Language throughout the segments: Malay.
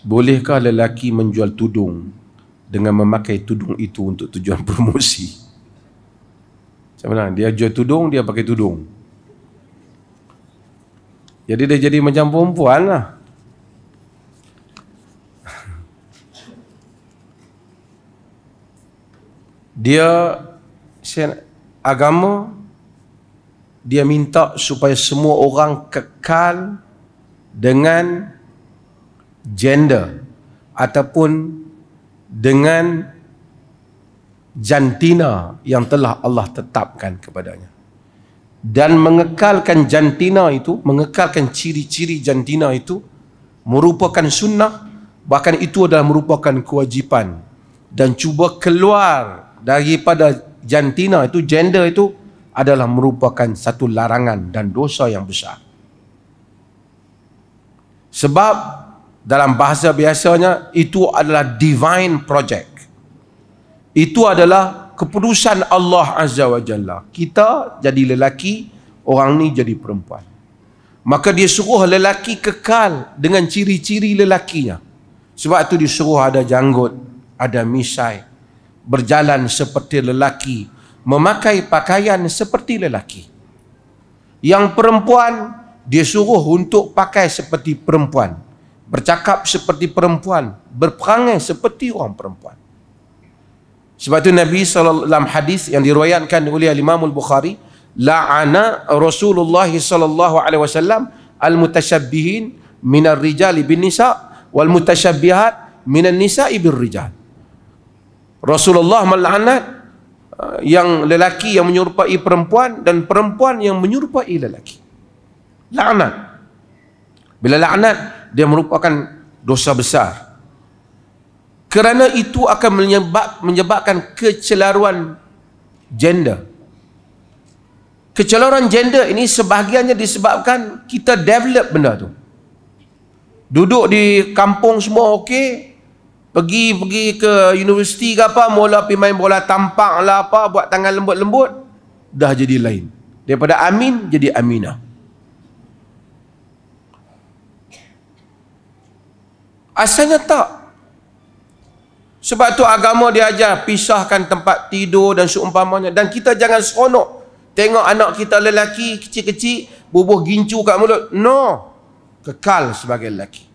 Bolehkah lelaki menjual tudung dengan memakai tudung itu untuk tujuan promosi? Sebenarnya dia jual tudung, dia pakai tudung. Jadi dia jadi macam perempuan lah. Dia agama, dia minta supaya semua orang kekal dengan gender ataupun dengan jantina yang telah Allah tetapkan kepadanya. Dan mengekalkan jantina itu, mengekalkan ciri-ciri jantina itu merupakan sunnah, bahkan itu adalah merupakan kewajipan. Dan cuba keluar daripada jantina itu, gender itu adalah merupakan satu larangan dan dosa yang besar. Sebab dalam bahasa biasanya itu adalah divine project. Itu adalah keputusan Allah Azza wa Jalla. Kita jadi lelaki, orang ni jadi perempuan. Maka dia suruh lelaki kekal dengan ciri-ciri lelakinya. Sebab itu disuruh ada janggut, ada misai, berjalan seperti lelaki, memakai pakaian seperti lelaki. Yang perempuan dia suruh untuk pakai seperti perempuan, bercakap seperti perempuan, berperangai seperti orang perempuan. Sebab itu Nabi SAW dalam hadis yang diriwayatkan oleh Imam Al-Bukhari, la'ana Rasulullah SAW al-mutasyabbihin minar rijali bin nisa wal mutasyabbihat minan nisa'i bir rijal. Rasulullah melaknat yang lelaki yang menyerupai perempuan dan perempuan yang menyerupai lelaki. Laknat. Bila laknat, dia merupakan dosa besar. Kerana itu akan menyebabkan kecelaruan gender. Kecelaruan gender ini sebahagiannya disebabkan kita develop benda tu. Duduk di kampung semua okey, pergi ke universiti ke apa, mula pergi main bola tampak lah apa, buat tangan lembut-lembut, dah jadi lain. Daripada Amin jadi Aminah. Asalnya tak. Sebab tu agama dia ajar pisahkan tempat tidur dan seumpamanya. Dan kita jangan seronok tengok anak kita lelaki kecil-kecil bubuh gincu kat mulut. No. Kekal sebagai lelaki.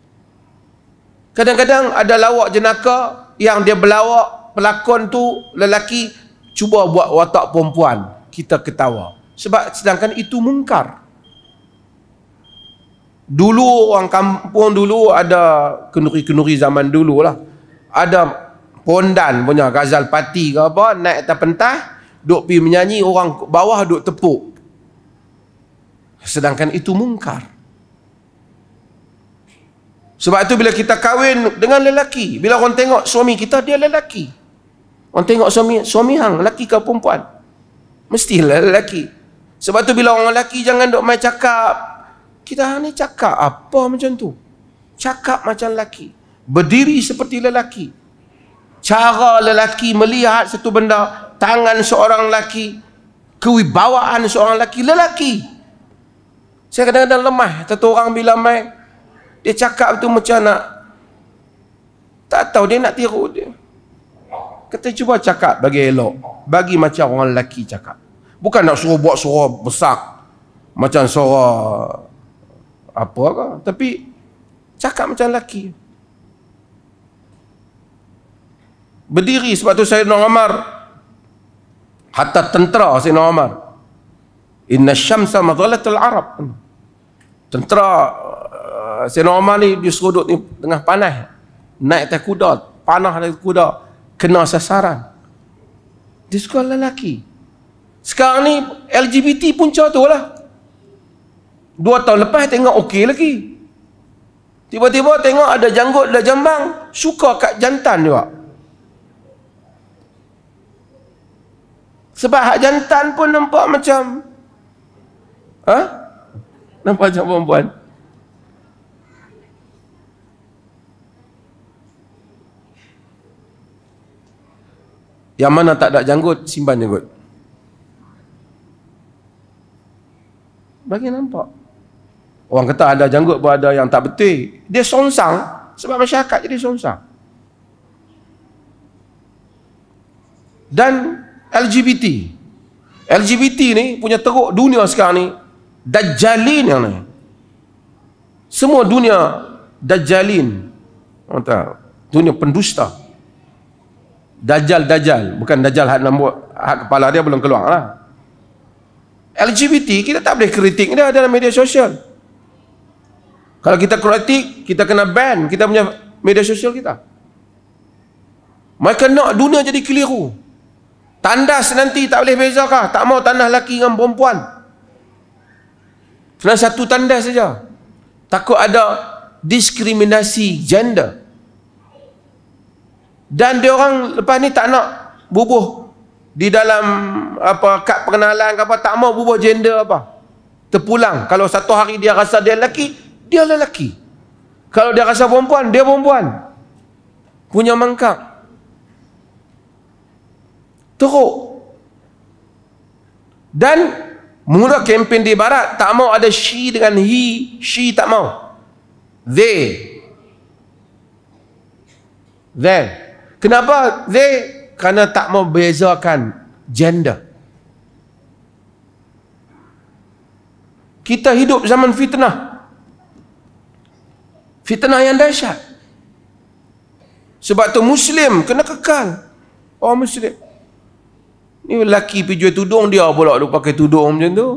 Kadang-kadang ada lawak jenaka yang dia berlawak, pelakon tu lelaki cuba buat watak perempuan, kita ketawa. Sebab sedangkan itu mungkar. Dulu orang kampung dulu ada kenduri-kenduri zaman dulu lah. Ada pondan punya Ghazal Pati ke apa, naik atas pentas, duk pergi menyanyi, orang bawah duk tepuk. Sedangkan itu mungkar. Sebab itu bila kita kahwin dengan lelaki, bila orang tengok suami kita, dia lelaki. Orang tengok suami hang, lelaki ke perempuan? Mestilah lelaki. Sebab tu bila orang lelaki jangan duk main cakap, kita ni cakap apa macam tu? Cakap macam lelaki. Berdiri seperti lelaki. Cara lelaki melihat satu benda, tangan seorang lelaki, kewibawaan seorang lelaki, lelaki. Saya kadang-kadang lemah. Satu orang bila main, dia cakap tu macam nak, tak tahu dia nak tiru dia. Kata cuba cakap bagi elok, bagi macam orang lelaki cakap. Bukan nak suruh buat suara besar macam suara apa ke, tapi cakap macam lelaki. Berdiri. Sebab tu Sayyidina Umar, hatta tentera Sayyidina Umar, inna syamsa madhalatul Arab, tentera Sayyidina Umar ni dia suruh duduk ni tengah panas, naik atas kuda, panah atas kuda, kena sasaran. Dia suka lelaki. Sekarang ni LGBT punca tu lah. 2 tahun lepas tengok okey lagi, tiba-tiba tengok ada janggut, ada jambang, suka kat jantan juga. Sebab hak jantan pun nampak macam nampak macam perempuan. Yang mana tak ada janggut, simpan janggut. Bagi nampak. Orang kata ada janggut pun ada yang tak betul. Dia songsang Sebab masyarakat jadi sonsang. Dan LGBT ni punya teruk dunia sekarang ni, Dajjalin yang ni. Semua dunia Dajjalin. Orang tahu, dunia pendusta. Dajjal, bukan Dajjal hak kepala dia belum keluar lah. LGBT kita tak boleh kritik dia dalam media sosial. Kalau kita kritik, kita kena ban kita punya media sosial kita. Mereka nak dunia jadi keliru. Tandas nanti tak boleh bezakah? Tak mau tandas lelaki dengan perempuan. Kena satu tandas saja. Takut ada diskriminasi gender. Dan dia orang lepas ni tak nak bubuh di dalam apa kad pengenalan ke apa, tak mau bubuh gender apa. Terpulang. Kalau satu hari dia rasa dia lelaki, dia lelaki. Kalau dia rasa perempuan, dia perempuan. Punya mangkak. Teruk. Dan mula kempen di barat tak mau ada she dengan he, she tak mau. They. Kenapa they? Kerana tak mau bezakan gender. Kita hidup zaman fitnah. Fitnah yang dahsyat. Sebab tu Muslim kena kekal. Oh Muslim. Ni lelaki pergi jual tudung, dia pula pakai tudung macam tu.